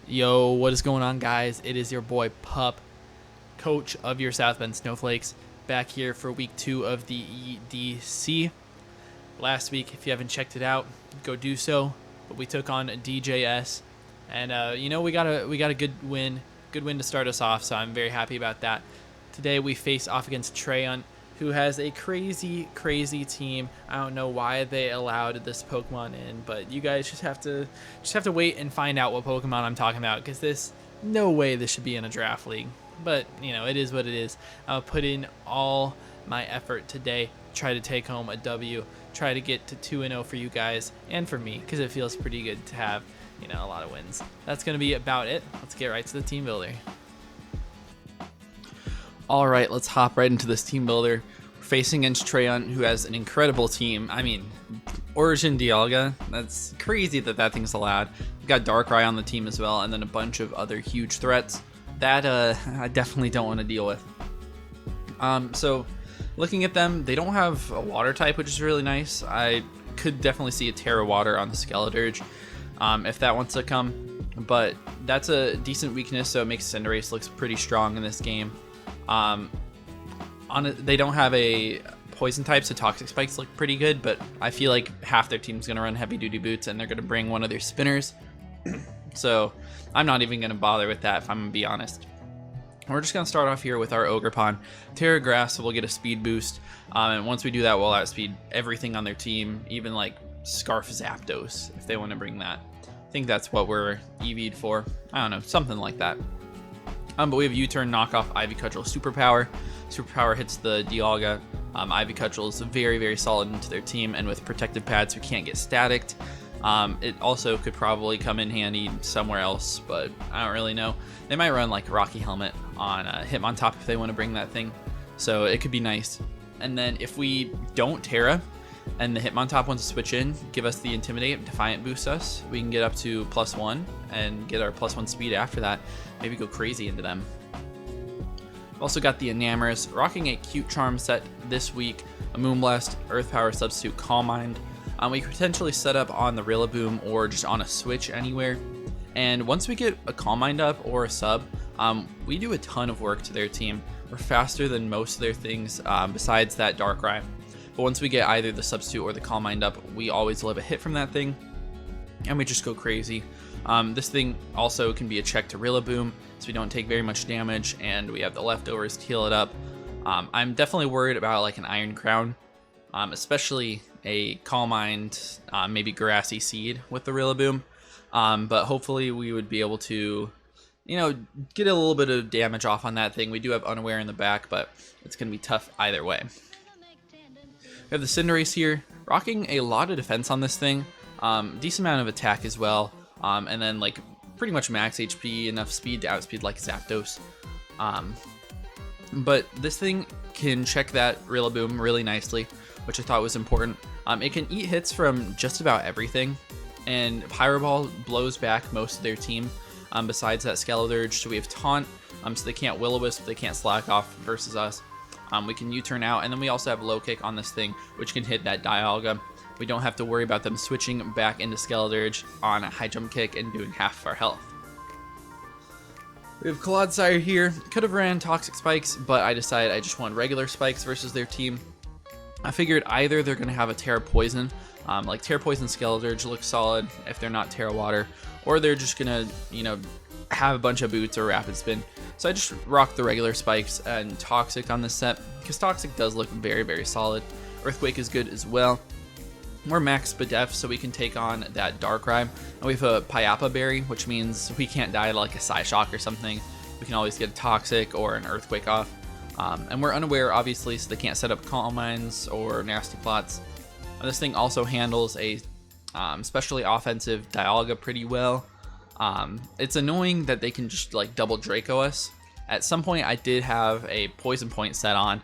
Yo, what is going on, guys? It is your boy Pup, coach of your South Bend Snowflakes, back here for week 2 of the EDC. Last week, if you haven't checked it out, go do so. But we took on DJS, and we got a good win to start us off. So I'm very happy about that. Today we face off against Treant, who has a crazy team. I don't know why they allowed this Pokemon in, but you guys just have to wait and find out what Pokemon I'm talking about, because no way this should be in a draft league. But it is what it is. I'll put in all my effort today, try to take home a W, try to get to 2-0 for you guys and for me, because it feels pretty good to have a lot of wins. That's gonna be about it. Let's get right to the team builder. All right, let's hop right into this team builder. We're facing against Treant, who has an incredible team. I mean, Origin DIALGA, that's crazy that thing's allowed. We've got Darkrai on the team as well, and then a bunch of other huge threats that I definitely don't want to deal with. So looking at them, they don't have a water type, which is really nice. I could definitely see a Terra Water on the Skeledirge if that wants to come, but that's a decent weakness, so it makes Cinderace looks pretty strong in this game. They don't have a poison type, so Toxic Spikes look pretty good, but I feel like half their team's going to run Heavy Duty Boots, and they're going to bring one of their spinners. So I'm not even going to bother with that, if I'm going to be honest. We're just going to start off here with our Ogerpon. Terra Grass will get a speed boost, and once we do that, we'll outspeed everything on their team, even like Scarf Zapdos, if they want to bring that. I think that's what we're EV'd for. I don't know, something like that. But we have U-Turn, Knockoff, Ivy Cudgel, Superpower. Superpower hits the DIALGA. Ivy Cudgel is very solid into their team, and with protective pads, we can't get staticked. It also could probably come in handy somewhere else, but I don't really know. They might run like Rocky Helmet on Hitmontop if they want to bring that thing, so it could be nice. And then if we don't Terra, and the Hitmontop wants to switch in, give us the Intimidate, Defiant boost us, we can get up to +1 and get our +1 speed after that. Maybe go crazy into them. Also got the Enamorous, rocking a cute charm set this week, a Moonblast, Earth Power substitute, Calm Mind. We could potentially set up on the Rillaboom or just on a switch anywhere. And once we get a Calm Mind up or a sub, we do a ton of work to their team. We're faster than most of their things besides that Darkrai. But once we get either the substitute or the Calm Mind up, we always live a hit from that thing, and we just go crazy. This thing also can be a check to Rillaboom, so we don't take very much damage, and we have the leftovers to heal it up. I'm definitely worried about like an Iron Crown, especially a Calm Mind, maybe Grassy Seed with the Rillaboom. But hopefully we would be able to, get a little bit of damage off on that thing. We do have Unaware in the back, but it's going to be tough either way. We have the Cinderace here, rocking a lot of defense on this thing, decent amount of attack as well, and then like pretty much max HP, enough speed to outspeed like Zapdos. But this thing can check that Rillaboom really nicely, which I thought was important. It can eat hits from just about everything, and Pyro Ball blows back most of their team, besides that Skeledirge. So we have Taunt, so they can't Will-O-Wisp, they can't Slack Off versus us. We can U-turn out, and then we also have Low Kick on this thing, which can hit that Dialga. We don't have to worry about them switching back into Skeledirge on a High Jump Kick and doing half of our health. We have Clodsire here. Could have ran Toxic Spikes, but I decided I just want regular Spikes versus their team. I figured either they're going to have a Terra Poison, like Terra Poison Skeledirge looks solid if they're not Terra Water, or they're just going to, have a bunch of Boots or Rapid Spin. So I just rocked the regular Spikes and Toxic on this set, because Toxic does look very solid. Earthquake is good as well. We're max Spadef, so we can take on that Darkrai. And we have a Pyappa Berry, which means we can't die to like a Psyshock or something. We can always get a Toxic or an Earthquake off. And we're Unaware, obviously, so they can't set up Calm Minds or Nasty Plots. And this thing also handles a especially offensive Dialga pretty well. It's annoying that they can just like double Draco us. At some point I did have a Poison Point set on,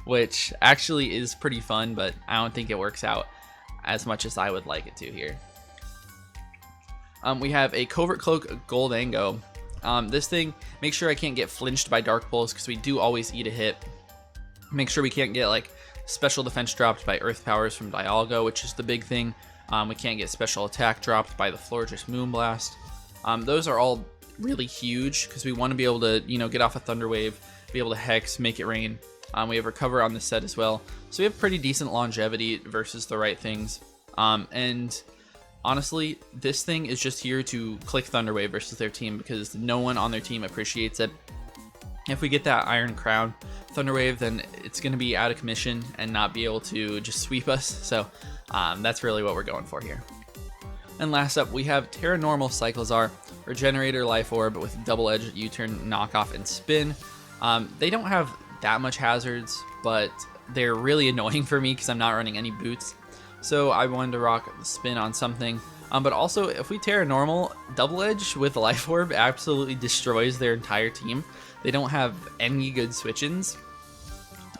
which actually is pretty fun, but I don't think it works out as much as I would like it to here. We have a Covert Cloak Goldango. This thing, make sure I can't get flinched by Dark Pulse, because we do always eat a hit. Make sure we can't get like special defense dropped by Earth Powers from Dialga, which is the big thing. We can't get special attack dropped by the Florges Moonblast. Those are all really huge because we want to be able to, get off a Thunder Wave, be able to Hex, make it rain. We have Recover on the set as well. So we have pretty decent longevity versus the right things. And honestly, this thing is just here to click Thunder Wave versus their team because no one on their team appreciates it. If we get that Iron Crown Thunder Wave, then it's going to be out of commission and not be able to just sweep us. So that's really what we're going for here. And last up, we have Terra Normal Cyclizar, Regenerator Life Orb with Double Edge, U-Turn, Knockoff, and Spin. They don't have that much hazards, but they're really annoying for me because I'm not running any boots. So I wanted to rock the Spin on something. But also, if we Terra Normal, Double Edge with Life Orb absolutely destroys their entire team. They don't have any good switch-ins.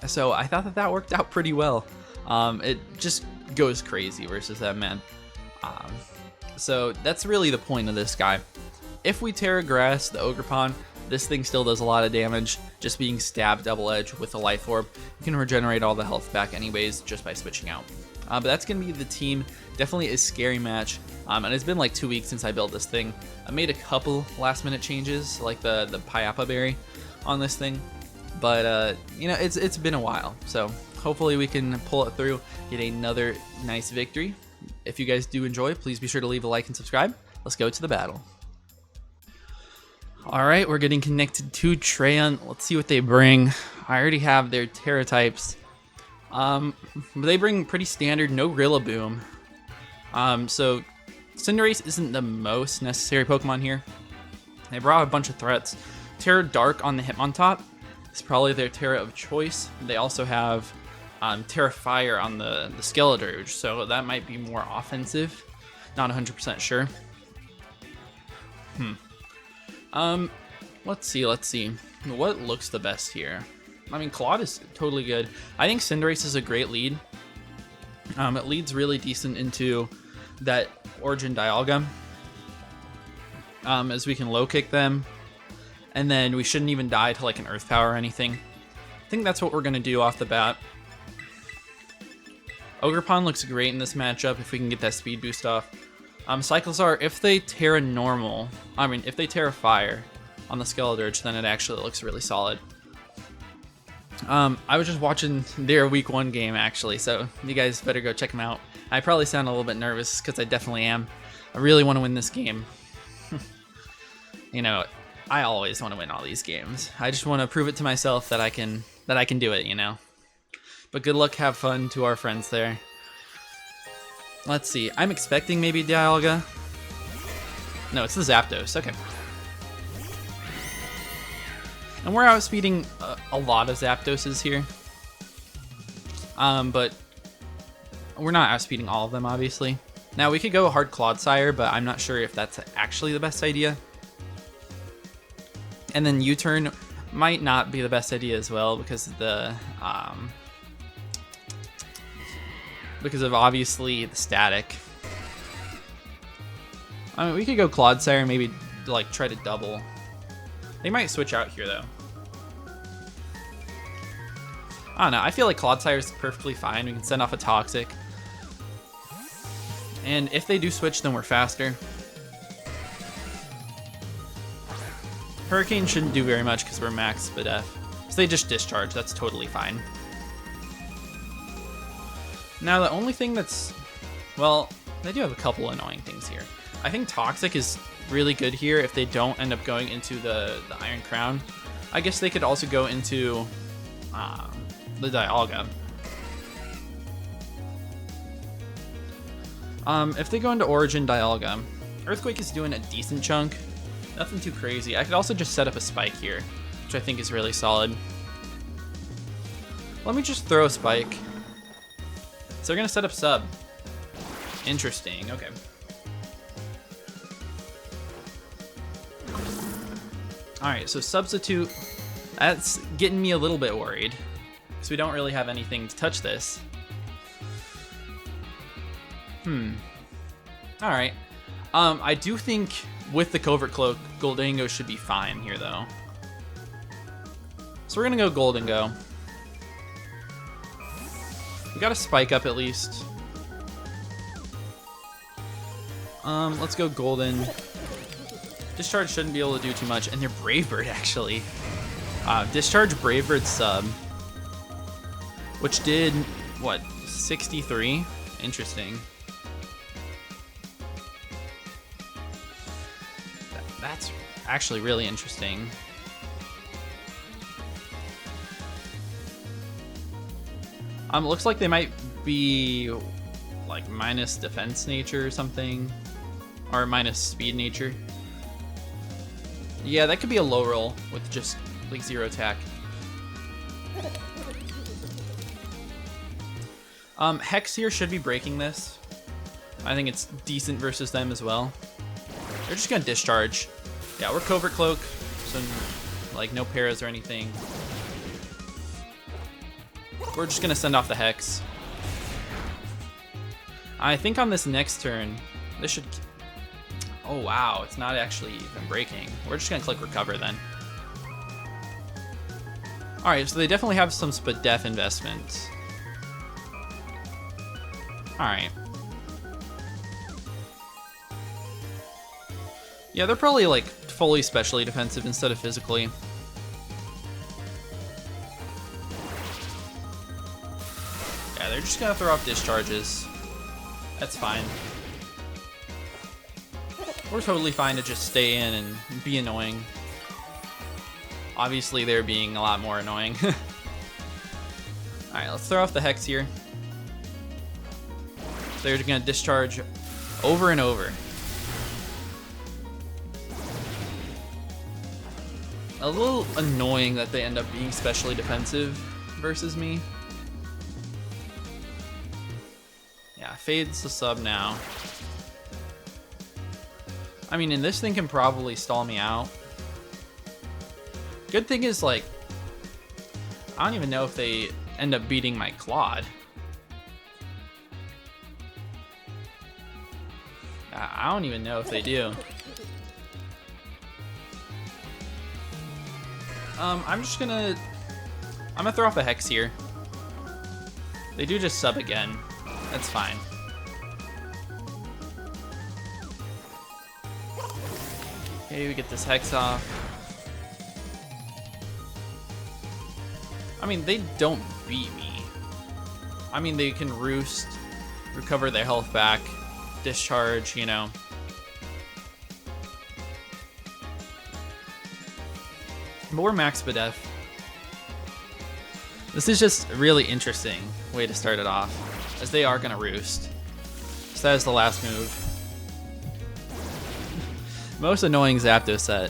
So I thought that worked out pretty well. It just goes crazy versus them, man. So that's really the point of this guy. If we Terra Grass, the Ogerpon, this thing still does a lot of damage. Just being stabbed Double Edge with a Life Orb, you can regenerate all the health back anyways just by switching out. But that's going to be the team. Definitely a scary match. And it's been like 2 weeks since I built this thing. I made a couple last minute changes, like the Pyappa Berry on this thing. But, it's been a while. So hopefully we can pull it through, get another nice victory. If you guys do enjoy, please be sure to leave a like and subscribe. Let's go to the battle. Alright, we're getting connected to Treant. Let's see what they bring. I already have their Terra types. They bring pretty standard, no Rillaboom. So Cinderace isn't the most necessary Pokemon here. They brought a bunch of threats. Terra Dark on the Hitmontop is probably their Terra of choice. They also have Terra Fire on the Skeledirge, so that might be more offensive. Not 100% sure. Let's see. What looks the best here? I mean, Claude is totally good. I think Cinderace is a great lead. It leads really decent into that Origin Dialga, as we can low kick them, and then we shouldn't even die to like an Earth Power or anything. I think that's what we're gonna do off the bat. Ogerpon looks great in this matchup if we can get that speed boost off. Cyclizar, if they Terra Fire on the Skeledirge, then it actually looks really solid. I was just watching their week 1 game actually, so you guys better go check them out. I probably sound a little bit nervous because I definitely am. I really want to win this game. I always want to win all these games. I just want to prove it to myself that I can do it, But good luck, have fun to our friends there. Let's see. I'm expecting maybe Dialga. No, it's the Zapdos. Okay. And we're outspeeding a lot of Zapdoses here. But we're not outspeeding all of them, obviously. Now, we could go hard Clodsire, but I'm not sure if that's actually the best idea. And then U-turn might not be the best idea as well because of the obviously the static. I mean, we could go Clodsire and maybe like try to double. They might switch out here though. I don't know. I feel like Clodsire is perfectly fine. We can send off a Toxic. And if they do switch, then we're faster. Hurricane shouldn't do very much because we're max Spadef. So they just discharge. That's totally fine. Now the only thing that's... Well, they do have a couple annoying things here. I think Toxic is really good here if they don't end up going into the Iron Crown. I guess they could also go into the Dialga. If they go into Origin Dialga, Earthquake is doing a decent chunk. Nothing too crazy. I could also just set up a Spike here, which I think is really solid. Let me just throw a Spike. So we're going to set up Sub. Interesting. Okay. Alright, so Substitute. That's getting me a little bit worried, because we don't really have anything to touch this. Alright. I do think with the Covert Cloak, Goldango should be fine here, though. So we're going to go Goldango. We got a Spike up at least. Let's go Golden. Discharge shouldn't be able to do too much, and they're Brave Bird actually. Discharge Brave Bird sub, which did what, 63? Interesting. That's actually really interesting. Looks like they might be like minus defense nature or something, or minus speed nature. Yeah, that could be a low roll with just like 0 attack. Hex here should be breaking this. I think it's decent versus them as well. They're just gonna discharge. Yeah, we're Covert Cloak, so like no paras or anything. We're just gonna send off the Hex. I think on this next turn, this should... Oh wow, it's not actually even breaking. We're just gonna click Recover then. Alright, so they definitely have some SPDEF investment. Alright. Yeah, they're probably like fully specially defensive instead of physically. Yeah, they're just gonna throw off discharges. That's fine. We're totally fine to just stay in and be annoying. Obviously, they're being a lot more annoying. Alright, let's throw off the Hex here. They're gonna discharge over and over. A little annoying that they end up being specially defensive versus me. Yeah, fades the sub now. I mean, and this thing can probably stall me out. Good thing is, like, I don't even know if they end up beating my Claude. I don't even know if they do. I'm gonna throw off a Hex here. They do just sub again. That's fine. Okay, we get this Hex off. I mean, they don't beat me. I mean, they can Roost, recover their health back, discharge, you know. But we're max SPDEF. This is just a really interesting way to start it off, as they are gonna Roost. So that is the last move. Most annoying Zapdos set.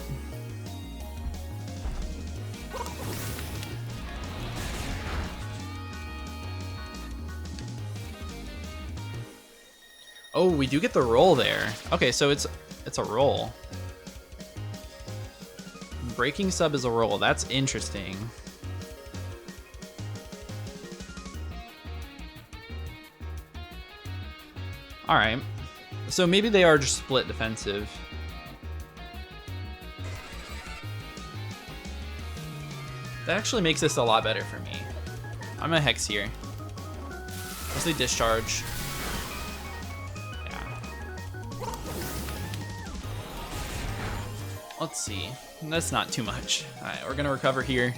Oh, we do get the roll there. Okay, so it's a roll. Breaking sub is a roll. That's interesting. Alright. So maybe they are just split defensive. That actually makes this a lot better for me. I'm gonna Hex here. Let's say discharge. Yeah. Let's see. That's not too much. Alright, we're gonna recover here.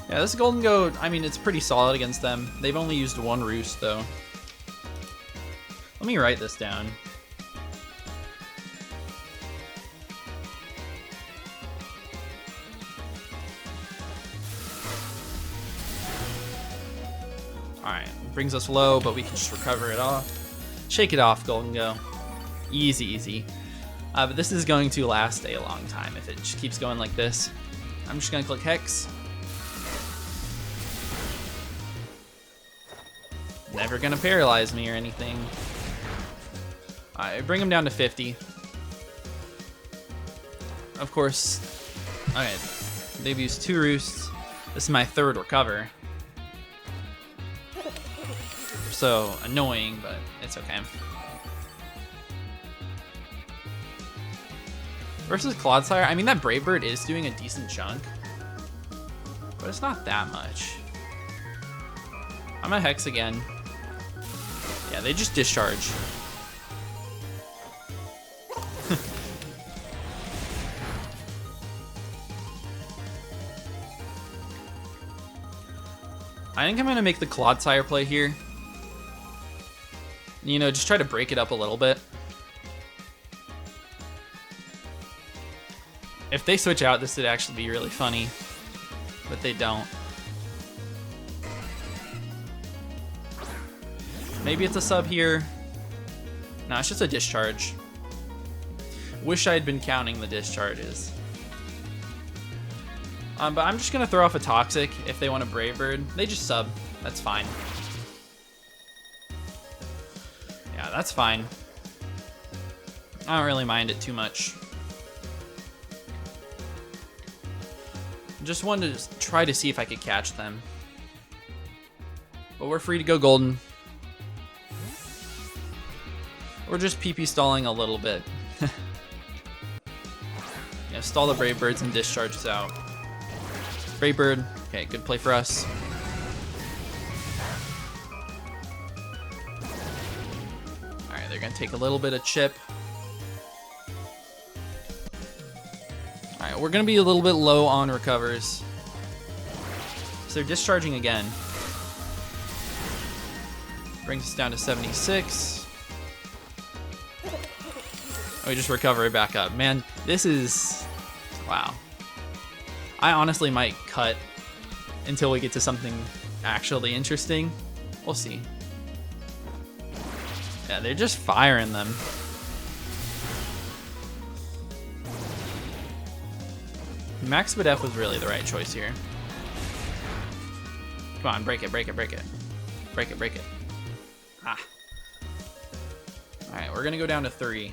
Yeah, this Golden Goat, I mean, it's pretty solid against them. They've only used one Roost, though. Let me write this down. Alright, brings us low, but we can just recover it off. Shake it off, Golden Go. Easy, easy. But this is going to last a long time if it just keeps going like this. I'm just gonna click Hex. Never gonna paralyze me or anything. Alright, bring him down to 50. Of course, alright, they've used 2 Roosts. This is my 3rd recover. So annoying, but it's okay. Versus Clodsire, I mean, that Brave Bird is doing a decent chunk, but it's not that much. I'm gonna Hex again. Yeah, they just discharge. I think I'm gonna make the Clodsire play here. You know, just try to break it up a little bit. If they switch out, this would actually be really funny, but they don't. Maybe it's a sub here. No, it's just a discharge. Wish I had been counting the discharges. But I'm just gonna throw off a Toxic if they want a Brave Bird. They just sub. That's fine. Yeah, that's fine. I don't really mind it too much. Just wanted to try to see if I could catch them. But we're free to go golden. We're just PP stalling a little bit. Yeah, stall the Brave Birds and discharge us out. Brave Bird, okay, good play for us. Alright, they're gonna take a little bit of chip. Alright, we're gonna be a little bit low on recovers. So they're discharging again. Brings us down to 76. We just recover it back up. Man, this is... wow. I honestly might cut until we get to something actually interesting. We'll see. Yeah, they're just firing them. Max Badef was really the right choice here. Come on, break it, break it, break it. Break it, break it. Ah. Alright, we're gonna go down to 3.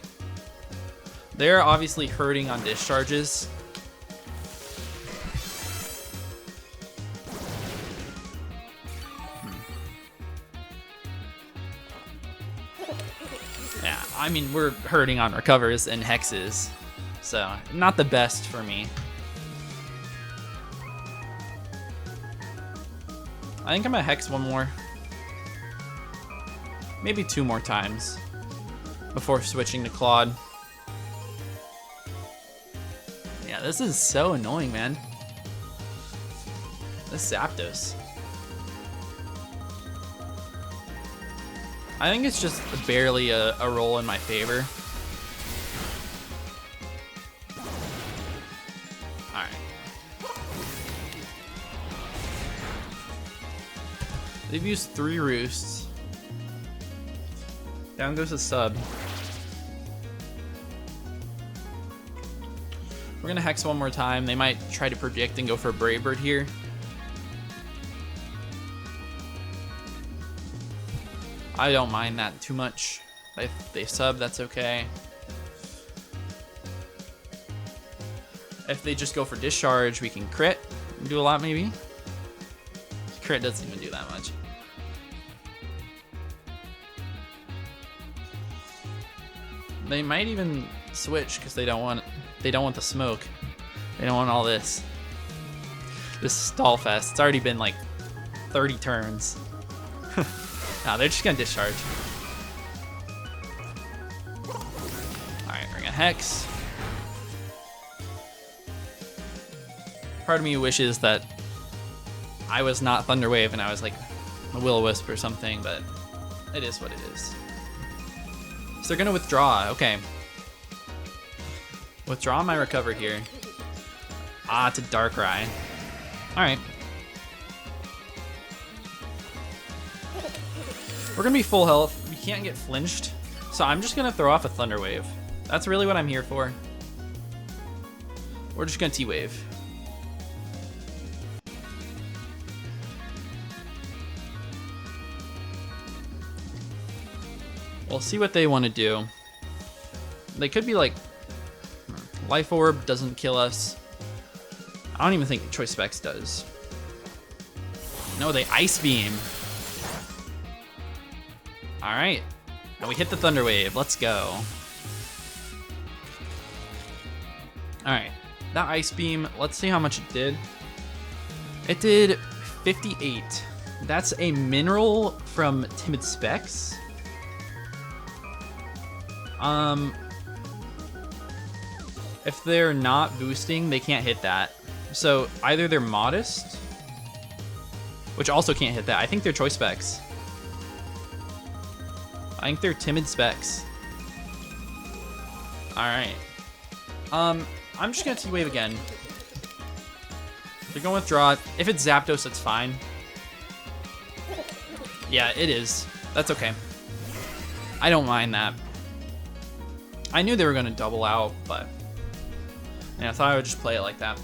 They're obviously hurting on discharges. Yeah, I mean, we're hurting on recovers and hexes, so not the best for me. I think I'm gonna hex one more. Maybe 2 more times before switching to Claude. Yeah, this is so annoying, man. This Zapdos. I think it's just barely a roll in my favor. Alright. They've used 3 roosts. Down goes a sub. We're gonna hex one more time. They might try to predict and go for a Brave Bird here. I don't mind that too much. If they sub, that's okay. If they just go for discharge, we can crit. Do a lot maybe. Crit doesn't even do that much. They might even switch because they don't want the smoke. They don't want all this. This stall fest. It's already been like 30 turns. Nah, they're just gonna discharge. Alright, we're gonna hex. Part of me wishes that I was not Thunderwave and I was like a Will-O-Wisp or something, but it is what it is. So they're gonna withdraw, okay. Withdraw my recover here. Ah, it's a Darkrai. Alright. We're gonna be full health. We can't get flinched. So I'm just gonna throw off a Thunder Wave. That's really what I'm here for. We're just gonna T-Wave. We'll see what they want to do. They could be like, Life Orb doesn't kill us. I don't even think Choice Specs does. No, they Ice Beam. Alright. And we hit the Thunder Wave. Let's go. Alright. That Ice Beam, let's see how much it did. It did 58. That's a mineral from Timid Specs. If they're not boosting, they can't hit that. So either they're modest which also can't hit that. I think they're choice specs. I think they're timid specs. Alright. I'm just gonna T-Wave again. They're going with draw. If it's Zapdos, that's fine. Yeah, it is. That's okay. I don't mind that. I knew they were gonna double out, but yeah, I thought I would just play it like that.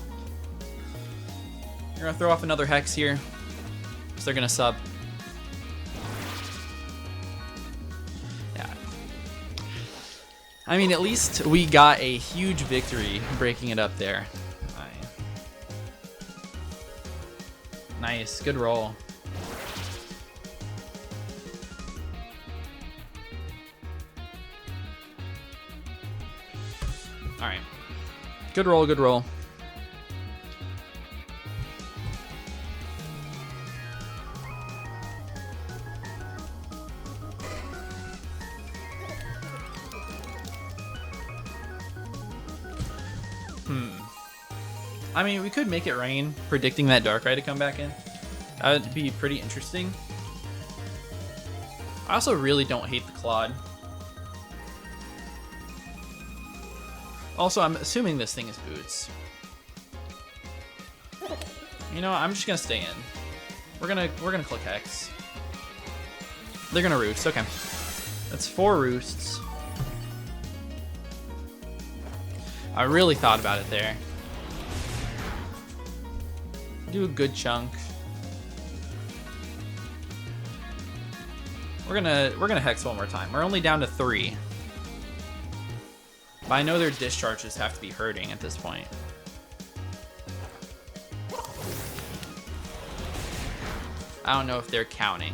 You're gonna throw off another Hex here, so they're gonna sub. Yeah. I mean, at least we got a huge victory breaking it up there. Nice, good roll. All right, good roll, good roll. I mean, we could make it rain, predicting that Darkrai to come back in. That would be pretty interesting. I also really don't hate the Claude. Also, I'm assuming this thing is boots. You know, I'm just gonna stay in. We're gonna click Hex. They're gonna roost. Okay, that's 4 roosts. I really thought about it there. Do a good chunk. We're gonna Hex one more time. We're only down to 3. But I know their discharges have to be hurting at this point. I don't know if they're counting.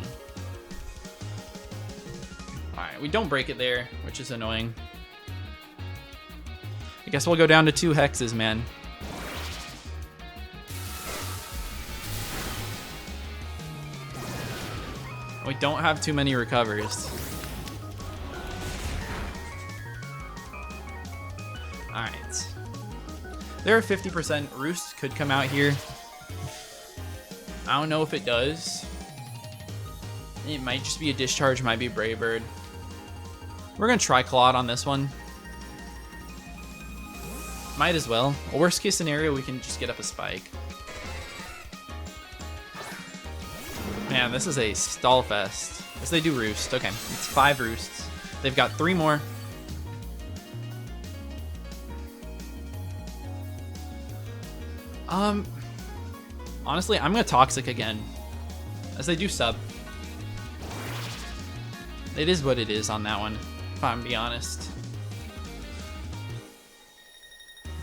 Alright, we don't break it there, which is annoying. I guess we'll go down to 2 hexes, man. We don't have too many recovers. Alright. There are 50% Roost could come out here. I don't know if it does. It might just be a discharge, might be Brave Bird. We're gonna try Claude on this one. Might as well. Worst case scenario, we can just get up a spike. Man, this is a stall fest. Yes, they do roost. Okay, it's 5 roosts. They've got 3 more. Honestly, I'm gonna Toxic again, as they do sub. It is what it is on that one, if I'm being honest.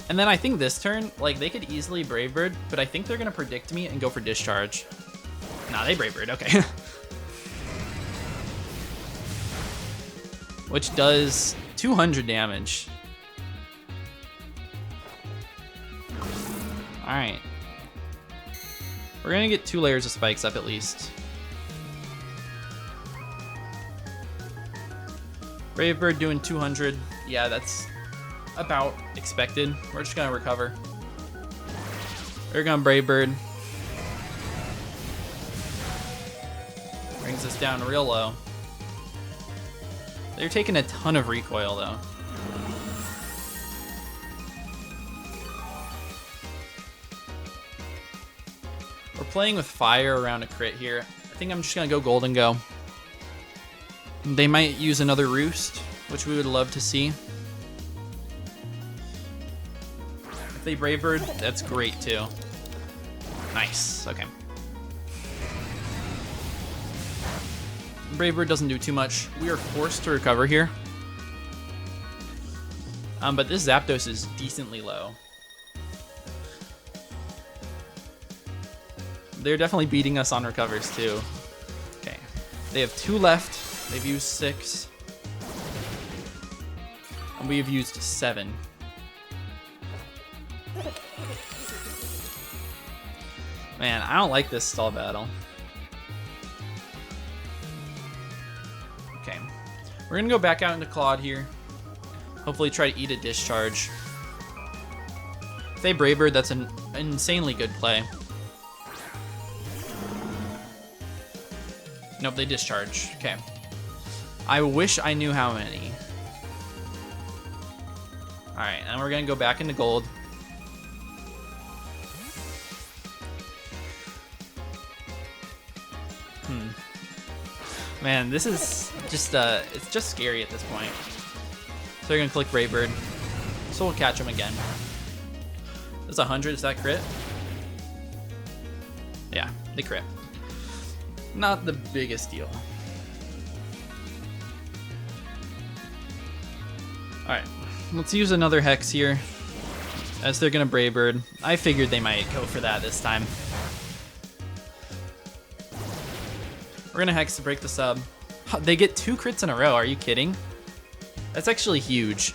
And then I think this turn, like, they could easily Brave Bird, but I think they're gonna predict me and go for Discharge. Nah, they Brave Bird, okay. Which does 200 damage. Alright. We're gonna get 2 layers of spikes up at least. Brave Bird doing 200. Yeah, that's about expected. We're just gonna recover. We're gonna Brave Bird. Brings us down real low. They're taking a ton of recoil though. We're playing with fire around a crit here. I think I'm just gonna go Golden Go. They might use another Roost, which we would love to see. If they Brave Bird, that's great too. Nice, okay. Brave Bird doesn't do too much. We are forced to recover here. But this Zapdos is decently low. They're definitely beating us on recovers too. Okay, they have 2 left. They've used 6. And we have used 7. Man, I don't like this stall battle. Okay, we're gonna go back out into Claude here. Hopefully try to eat a Discharge. If they Brave Bird, that's an insanely good play. Nope, they discharge. Okay. I wish I knew how many. Alright, and we're gonna go back into gold. Man, this is just, it's just scary at this point. So they're gonna click Brave Bird. So we'll catch him again. That's 100, is that crit? Yeah, they crit. Not the biggest deal. Alright, let's use another Hex here. As they're gonna Brave Bird. I figured they might go for that this time. We're gonna Hex to break the sub. They get 2 crits in a row, are you kidding? That's actually huge.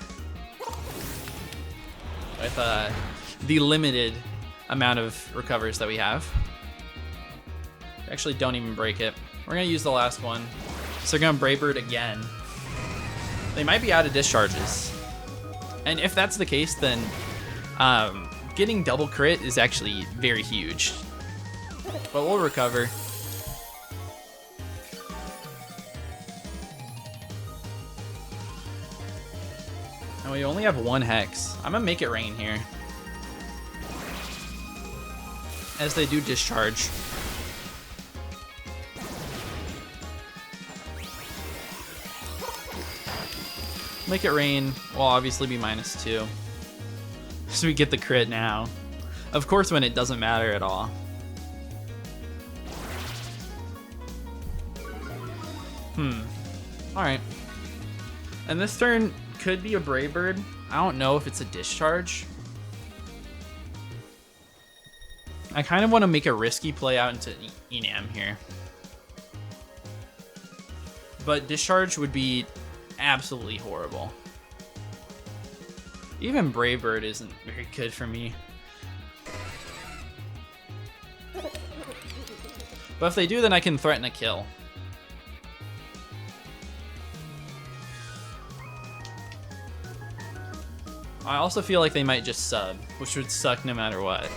With the limited amount of recovers that we have. Actually, don't even break it. We're gonna use the last one. So they're gonna Brave Bird again. They might be out of discharges. And if that's the case, then getting double crit is actually very huge. But we'll recover. And we only have 1 Hex. I'm gonna make it rain here. As they do discharge. Make it rain will obviously be -2. So we get the crit now. Of course, when it doesn't matter at all. Alright. And this turn could be a Brave Bird. I don't know if it's a discharge. I kind of want to make a risky play out into Enam here. But discharge would be absolutely horrible. Even Brave Bird isn't very good for me. But if they do, then I can threaten a kill. I also feel like they might just sub, which would suck no matter what.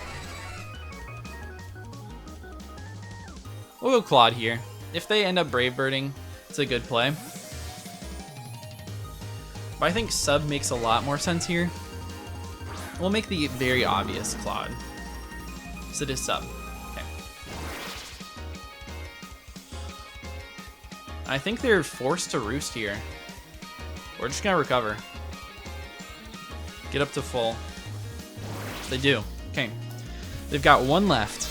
We'll go Claude here. If they end up Brave Birding, it's a good play. But I think sub makes a lot more sense here. We'll make the very obvious Claude. So it is sub. Okay. I think they're forced to roost here. We're just gonna recover. Get up to full. They do. Okay. They've got 1 left.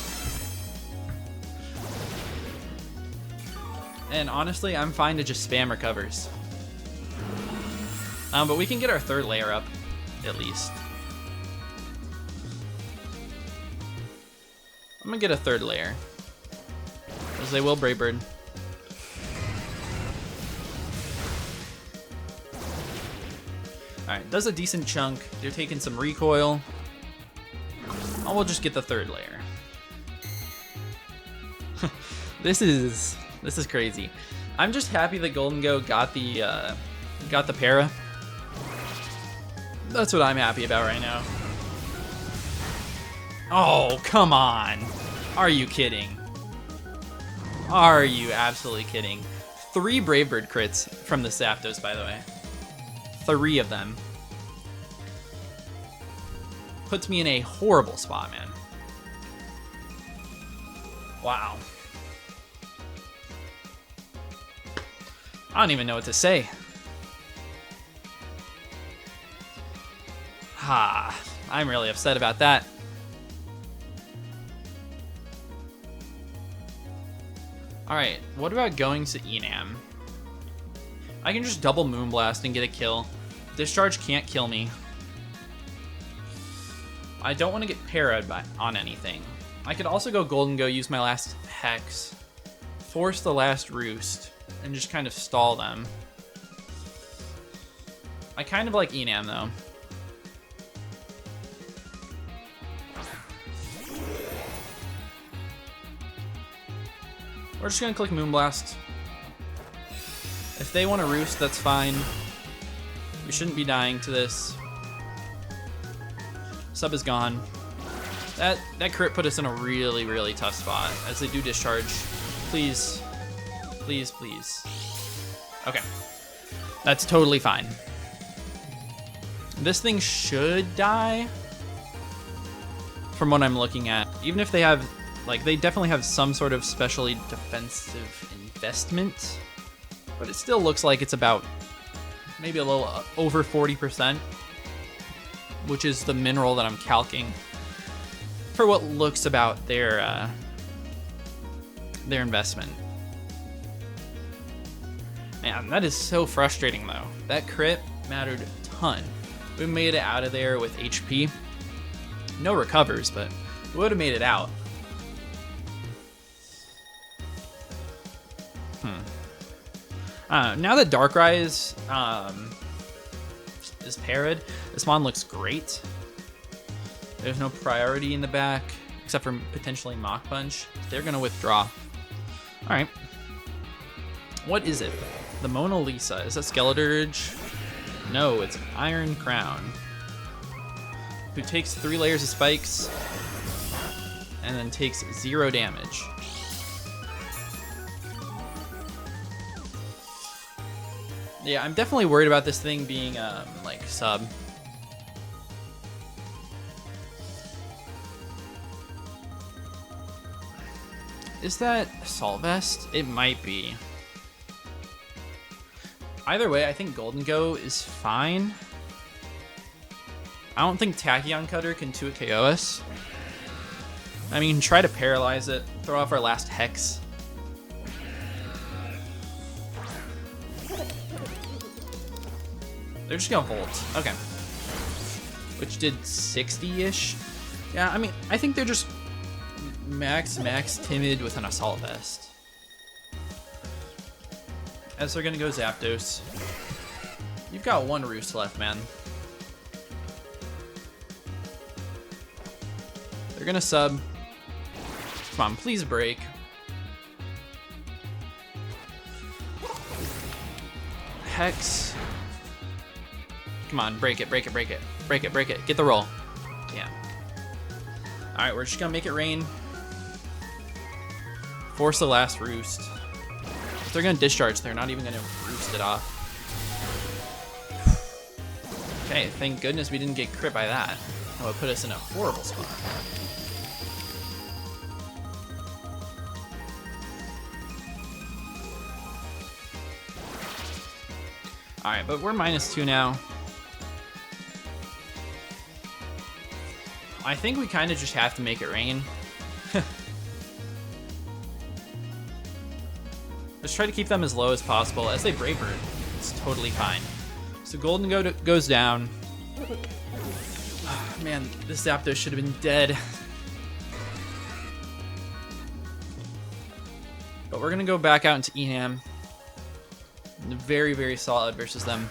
And honestly, I'm fine to just spam recovers. But we can get our 3rd layer up, at least. I'm gonna get a 3rd layer. Because they will Brave Bird. Alright, does a decent chunk. They're taking some recoil. Oh, we'll just get the 3rd layer. This is crazy. I'm just happy that Golden Go got the para. That's what I'm happy about right now. Oh, come on. Are you kidding? Are you absolutely kidding? 3 Brave Bird crits from the Zapdos, by the way. 3 of them. Puts me in a horrible spot, man. Wow. I don't even know what to say. I'm really upset about that. Alright, what about going to Enam? I can just double Moonblast and get a kill. Discharge can't kill me. I don't want to get parried on anything. I could also go Golden Go, use my last Hex, force the last Roost, and just kind of stall them. I kind of like Enam though. We're just gonna click Moonblast. If they want to Roost, that's fine. We shouldn't be dying to this. Sub is gone. That crit put us in a really, really tough spot as they do discharge. Please. Please, please. Okay. That's totally fine. This thing should die from what I'm looking at. Even if they have, like, they definitely have some sort of specially defensive investment, but it still looks like it's about maybe a little over 40%, which is the mineral that I'm calcing for what looks about their investment. Man, that is so frustrating though. That crit mattered a ton. We made it out of there with HP. No recovers, but we would have made it out. Now that Darkrai is parried, this mon looks great. There's no priority in the back, except for potentially Mach Punch. They're gonna withdraw. All right. What is it? The Mona Lisa. Is that Skeledirge? No, it's Iron Crown, who takes 3 layers of spikes and then takes 0 damage. Yeah, I'm definitely worried about this thing being like sub. Is that Assault Vest? It might be. Either way, I think Golden Go is fine. I don't think Tachyon Cutter can 2-hit KO us. I mean, try to paralyze it, throw off our last Hex. They're just gonna Volt. Okay. Which did 60-ish. Yeah, I mean, I think they're just max timid with an Assault Vest. As they're gonna go Zapdos. You've got 1 Roost left, man. They're gonna sub. Come on, please break. Hex. Come on, break it, break it, break it. Break it, break it. Get the roll. Yeah. Alright, we're just gonna make it rain. Force the last Roost. If they're gonna discharge, they're not even gonna Roost it off. Okay, thank goodness we didn't get crit by that. That would put us in a horrible spot. Alright, but we're -2 now. I think we kind of just have to make it rain. Let's try to keep them as low as possible. As they Brave Bird, it's totally fine. So Golden goes down. Oh, man, this Zapdos should have been dead. But we're gonna go back out into Eham. Very, very solid versus them.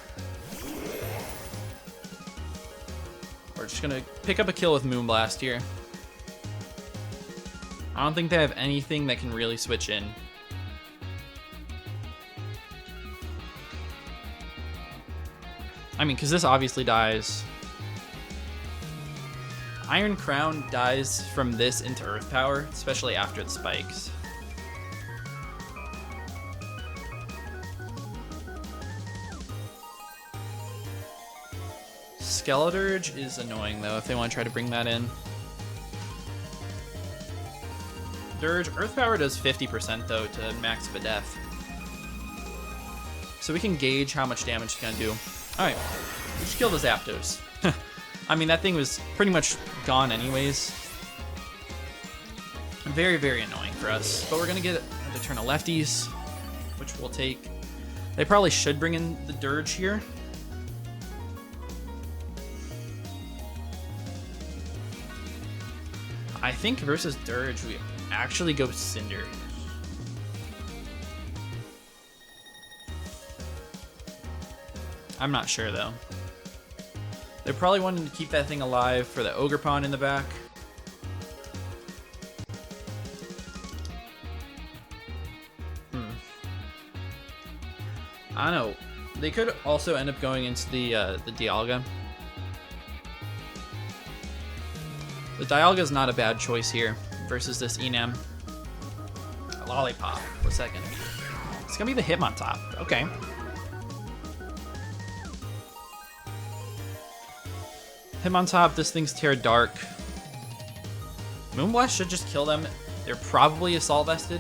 We're just gonna pick up a kill with Moonblast here. I don't think they have anything that can really switch in. I mean, because this obviously dies. Iron Crown dies from this into Earth Power, especially after the spikes. Skeledirge is annoying though if they want to try to bring that in. Dirge, Earth Power does 50% though to max Videf. So we can gauge how much damage it's gonna do. Alright, we just killed the Zapdos. I mean, that thing was pretty much gone anyways. Very, very annoying for us. But we're gonna get the turn of lefties, which we'll take. They probably should bring in the Dirge here. I think versus Dirge, we actually go Cinder. I'm not sure though. They're probably wanting to keep that thing alive for the Ogerpon in the back. I don't know. They could also end up going into the Dialga. The Dialga is not a bad choice here versus this Enam. Lollipop. What's that gonna be? It's gonna be the Hitmontop. Okay. Hitmontop, this thing's Terra Dark. Moonblast should just kill them. They're probably Assault Vested.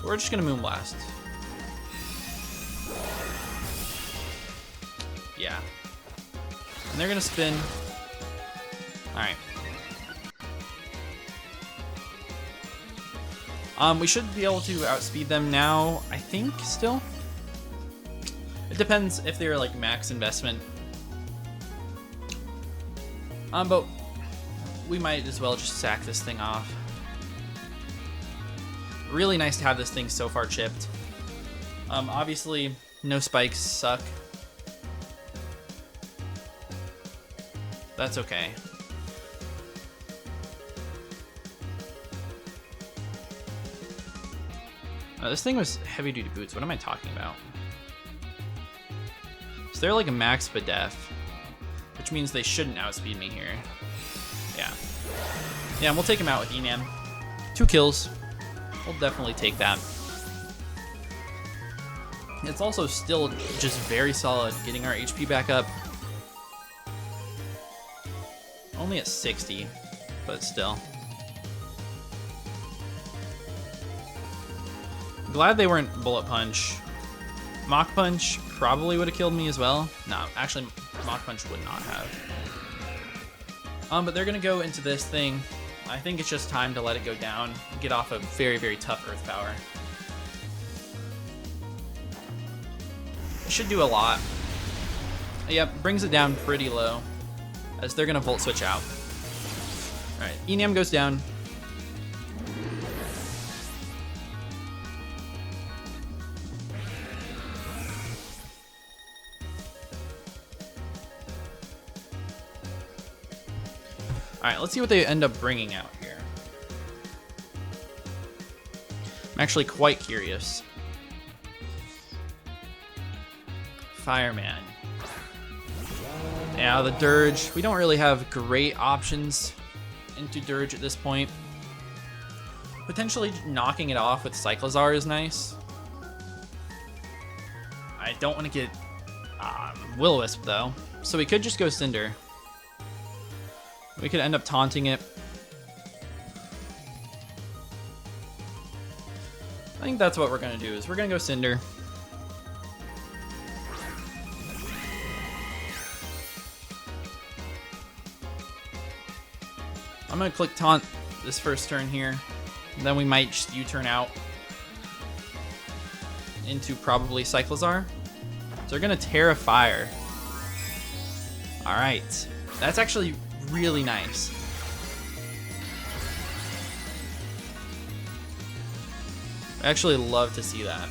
We're just gonna Moonblast. Yeah. And they're gonna spin. Alright. We should be able to outspeed them now, I think, still. It depends if they're like max investment. But we might as well just sack this thing off. Really nice to have this thing so far chipped. Obviously, no spikes suck. That's okay. This thing was heavy duty boots. What am I talking about? So they're like a max Badef, which means they shouldn't outspeed me here. Yeah. Yeah, and we'll take him out with Enam. 2 kills. We'll definitely take that. It's also still just very solid getting our HP back up. Only at 60, but still. Glad they weren't Bullet Punch. Mach Punch probably would have killed me as well. No, actually, Mach Punch would not have. But they're gonna go into this thing. I think it's just time to let it go down. Get off a very, very tough Earth Power. It should do a lot. Yep, brings it down pretty low, as they're gonna Volt Switch out. Alright, Enam goes down. Alright, let's see what they end up bringing out here. I'm actually quite curious. Fireman. Yeah, the Dirge. We don't really have great options into Dirge at this point. Potentially knocking it off with Cyclozar is nice. I don't want to get Will-O-Wisp though, so we could just go Cinder. We could end up taunting it. I think that's what we're gonna do, is we're gonna go Cinder. I'm gonna click taunt this first turn here. And then we might just U-turn out into probably Cyclozar. So they're gonna Terra Fire. Alright. That's actually really nice. I actually love to see that.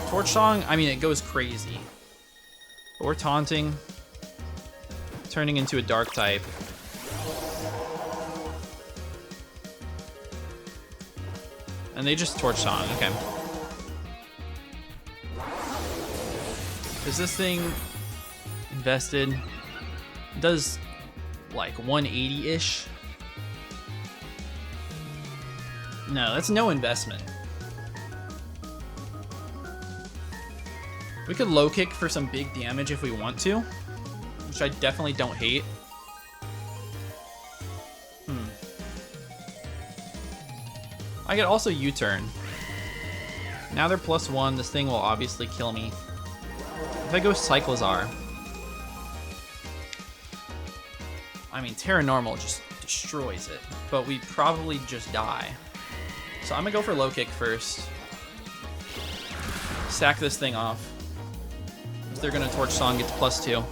Torch Song, I mean, it goes crazy. But we're taunting, turning into a dark type. And they just Torch Song, okay. Is this thing invested? It does like 180-ish. No, that's no investment. We could low kick for some big damage if we want to, which I definitely don't hate. I could also U-turn. Now they're +1. This thing will obviously kill me. If I go Cyclozar, I mean, Terra Normal just destroys it, but we probably just die. So I'm gonna go for low kick first. Sack this thing off. If they're gonna Torch Song, gets +2.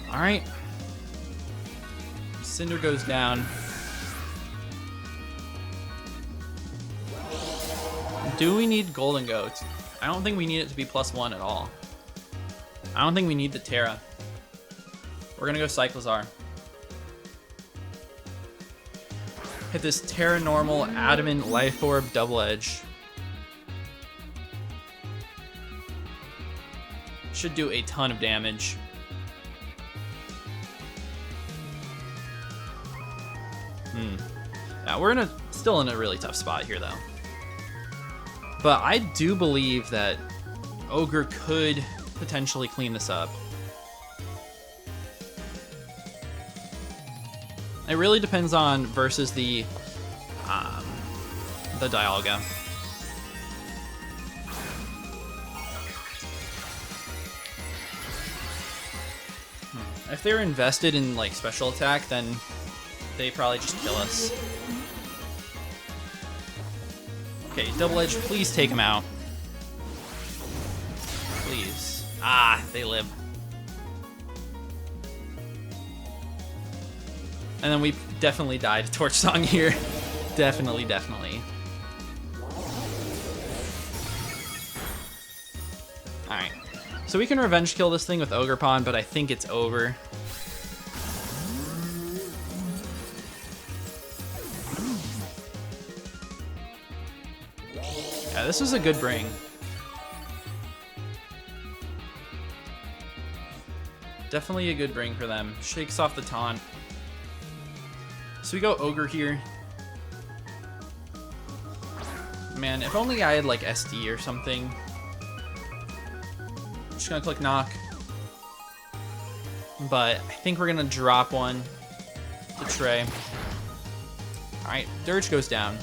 Alright. Cinder goes down. Do we need Golden Goat? I don't think we need it to be +1 at all. I don't think we need the Terra. We're gonna go Cyclozar. Hit this Terra Normal Adamant Life Orb Double Edge. Should do a ton of damage. We're still in a really tough spot here, though. But I do believe that Ogre could potentially clean this up. It really depends on versus the Dialga. If they're invested in like special attack, then they probably just kill us. Okay, Double Edge, please take him out. Please. Ah, they live. And then we definitely died to Torch Song here. Definitely. Alright. So we can revenge kill this thing with Ogerpon, but I think it's over. Yeah, this was a good bring. Definitely a good bring for them. Shakes off the taunt. So we go Ogre here. Man, if only I had like SD or something. Just gonna click knock. But I think we're gonna drop one to Trey. Alright, Dirge goes down.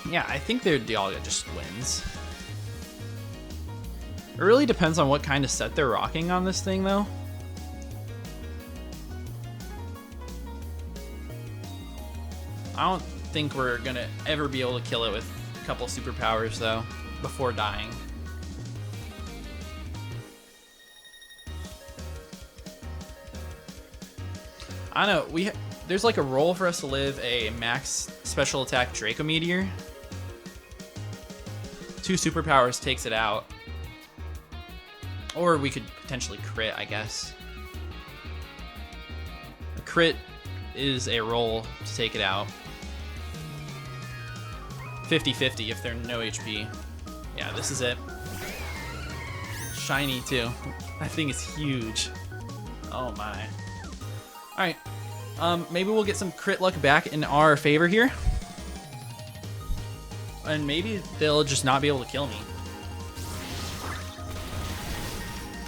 Yeah, I think their Dialga just wins. It really depends on what kind of set they're rocking on this thing, though. I don't think we're gonna ever be able to kill it with a couple superpowers, though, before dying. I don't know, there's like a role for us to live a max special attack Draco Meteor. 2 superpowers takes it out. Or we could potentially crit, I guess. A crit is a roll to take it out. 50-50 if they're no HP. Yeah, this is it. Shiny too. That thing is huge. Oh my. Alright. Maybe we'll get some crit luck back in our favor here. And maybe they'll just not be able to kill me.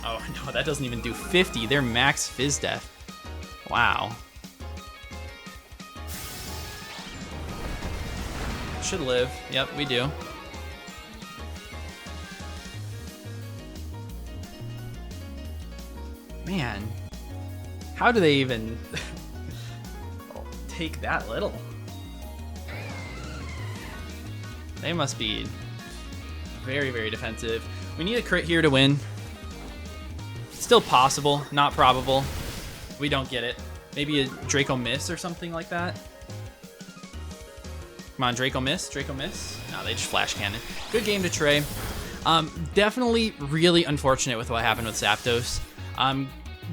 Oh no, that doesn't even do 50. They're max Fizz Death. Wow. Should live. Yep, we do. Man. How do they even take that little? They must be very, very defensive. We need a crit here to win. Still possible, not probable. We don't get it. Maybe a Draco Miss or something like that. Come on, Draco Miss, Draco Miss. No, they just flash cannon. Good game to Trey. Definitely really unfortunate with what happened with Zapdos.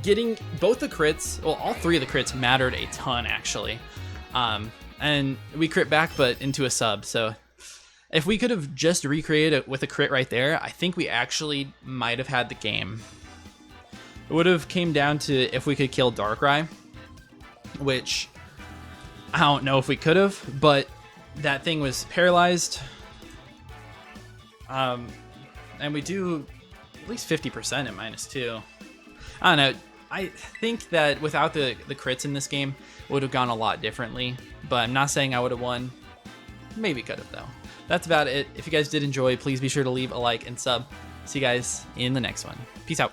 Getting both the crits, well, all 3 of the crits mattered a ton, actually. And we crit back, but into a sub, so if we could have just recreated it with a crit right there, I think we actually might have had the game. It would have came down to if we could kill Darkrai, which I don't know if we could have, but that thing was paralyzed. And we do at least 50% at -2. I don't know. I think that without the crits in this game, it would have gone a lot differently, but I'm not saying I would have won. Maybe could have, though. That's about it. If you guys did enjoy, please be sure to leave a like and sub. See you guys in the next one. Peace out.